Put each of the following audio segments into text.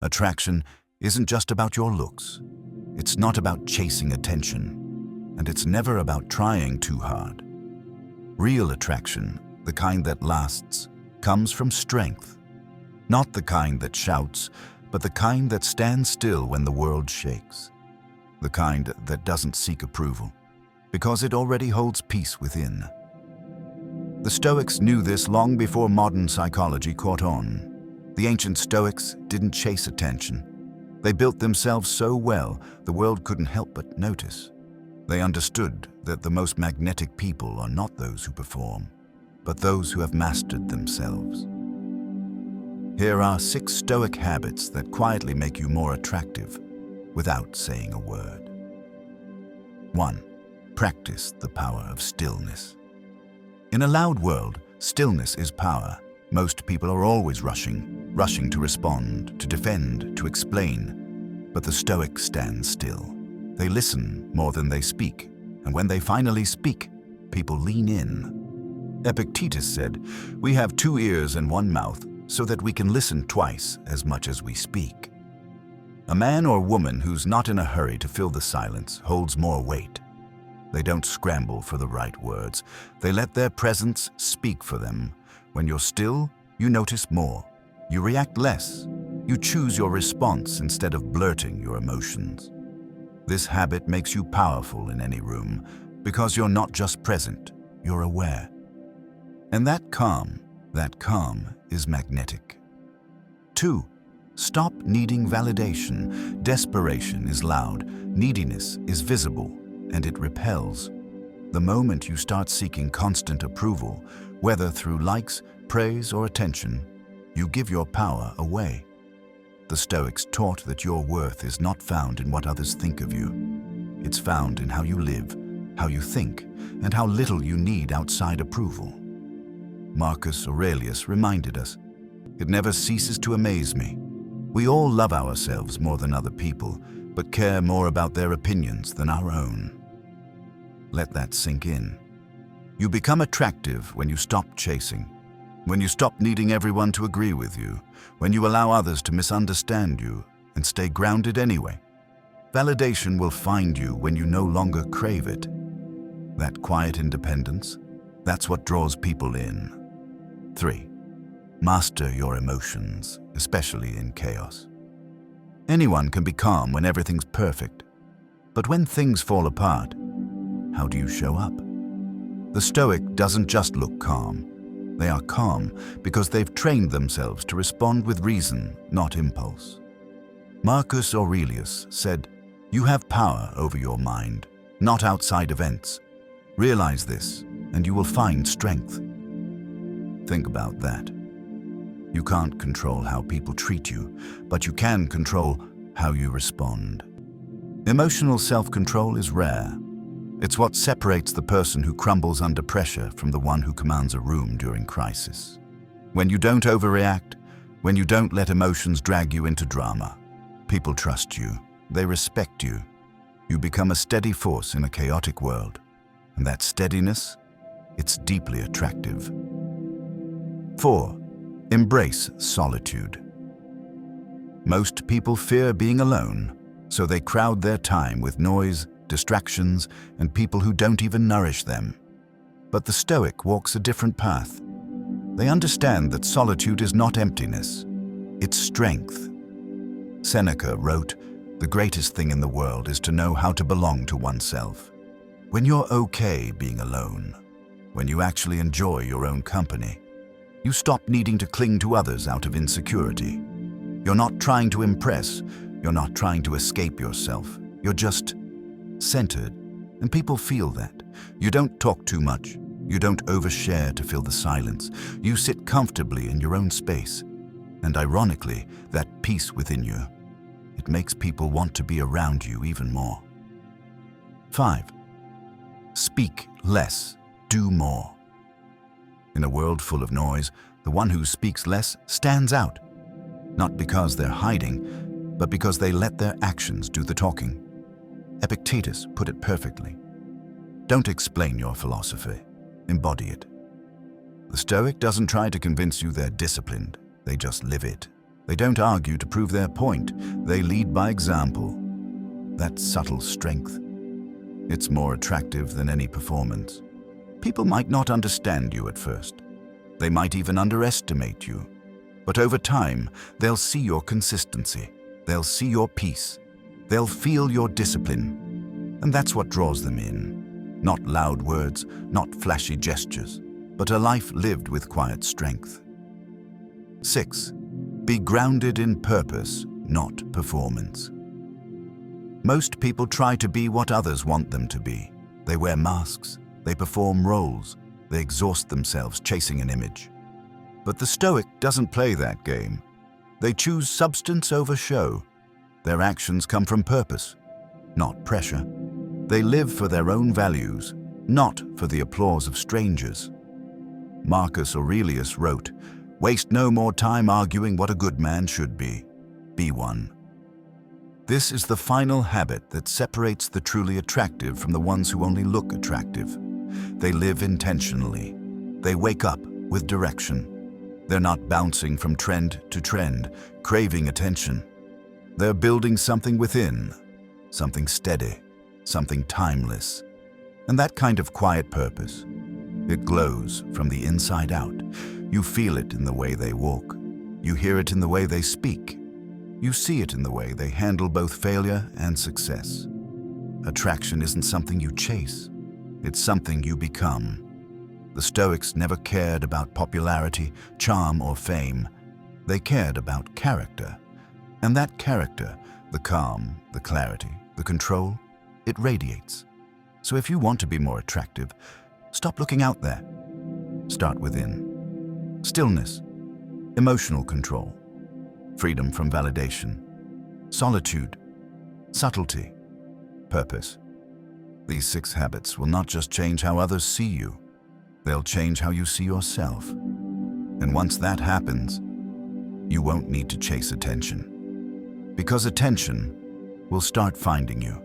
Attraction isn't just about your looks. It's not about chasing attention, and it's never about trying too hard. Real attraction, the kind that lasts, comes from strength. Not the kind that shouts, but the kind that stands still when the world shakes. The kind that doesn't seek approval, because it already holds peace within. The Stoics knew this long before modern psychology caught on. The ancient Stoics didn't chase attention. They built themselves so well, the world couldn't help but notice. They understood that the most magnetic people are not those who perform, but those who have mastered themselves. Here are 6 Stoic habits that quietly make you more attractive without saying a word. 1. Practice the power of stillness. In a loud world, stillness is power. Most people are always rushing to respond, to defend, to explain. But the Stoics stand still. They listen more than they speak, and when they finally speak, people lean in. Epictetus said, "We have 2 ears and 1 mouth, so that we can listen twice as much as we speak." A man or woman who's not in a hurry to fill the silence holds more weight. They don't scramble for the right words. They let their presence speak for them. When you're still, you notice more. You react less. You choose your response instead of blurting your emotions. This habit makes you powerful in any room because you're not just present, you're aware. And that calm is magnetic. 2. Stop needing validation. Desperation is loud, neediness is visible, and it repels. The moment you start seeking constant approval, whether through likes, praise, or attention, you give your power away. The Stoics taught that your worth is not found in what others think of you. It's found in how you live, how you think, and how little you need outside approval. Marcus Aurelius reminded us, "It never ceases to amaze me. We all love ourselves more than other people, but care more about their opinions than our own." Let that sink in. You become attractive when you stop chasing, when you stop needing everyone to agree with you, when you allow others to misunderstand you and stay grounded anyway. Validation will find you when you no longer crave it. That quiet independence, that's what draws people in. 3. Master your emotions, especially in chaos. Anyone can be calm when everything's perfect, but when things fall apart, how do you show up? The Stoic doesn't just look calm. They are calm because they've trained themselves to respond with reason, not impulse. Marcus Aurelius said, "You have power over your mind, not outside events. Realize this, and you will find strength." Think about that. You can't control how people treat you, but you can control how you respond. Emotional self-control is rare. It's what separates the person who crumbles under pressure from the one who commands a room during crisis. When you don't overreact, when you don't let emotions drag you into drama, people trust you, they respect you. You become a steady force in a chaotic world. And that steadiness, it's deeply attractive. 4. Embrace solitude. Most people fear being alone, so they crowd their time with noise, distractions, and people who don't even nourish them. But the Stoic walks a different path. They understand that solitude is not emptiness, it's strength. Seneca wrote, "The greatest thing in the world is to know how to belong to oneself." When you're okay being alone, when you actually enjoy your own company, you stop needing to cling to others out of insecurity. You're not trying to impress, you're not trying to escape yourself, you're just centered, and people feel that. You don't talk too much, you don't overshare to fill the silence, you sit comfortably in your own space, and ironically, that peace within you, it makes people want to be around you even more. 5. Speak less, do more. In a world full of noise, the one who speaks less stands out, not because they're hiding, but because they let their actions do the talking. Epictetus put it perfectly. Don't explain your philosophy, embody it. The Stoic doesn't try to convince you they're disciplined, they just live it. They don't argue to prove their point. They lead by example. That subtle strength. It's more attractive than any performance. People might not understand you at first. They might even underestimate you. But over time, they'll see your consistency. They'll see your peace. They'll feel your discipline. And that's what draws them in. Not loud words, not flashy gestures, but a life lived with quiet strength. 6. Be grounded in purpose, not performance. Most people try to be what others want them to be. They wear masks, they perform roles, they exhaust themselves chasing an image. But the Stoic doesn't play that game. They choose substance over show. Their actions come from purpose, not pressure. They live for their own values, not for the applause of strangers. Marcus Aurelius wrote, "Waste no more time arguing what a good man should be. Be one." This is the final habit that separates the truly attractive from the ones who only look attractive. They live intentionally. They wake up with direction. They're not bouncing from trend to trend, craving attention. They're building something within, something steady, something timeless. And that kind of quiet purpose, it glows from the inside out. You feel it in the way they walk. You hear it in the way they speak. You see it in the way they handle both failure and success. Attraction isn't something you chase. It's something you become. The Stoics never cared about popularity, charm, or fame. They cared about character. And that character, the calm, the clarity, the control, it radiates. So if you want to be more attractive, stop looking out there. Start within. Stillness, emotional control, freedom from validation, solitude, subtlety, purpose. These 6 habits will not just change how others see you, they'll change how you see yourself. And once that happens, you won't need to chase attention. Because attention will start finding you.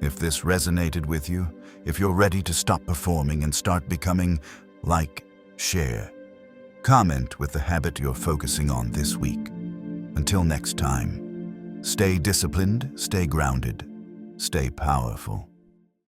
If this resonated with you, if you're ready to stop performing and start becoming, like, share. Comment with the habit you're focusing on this week. Until next time, stay disciplined, stay grounded, stay powerful.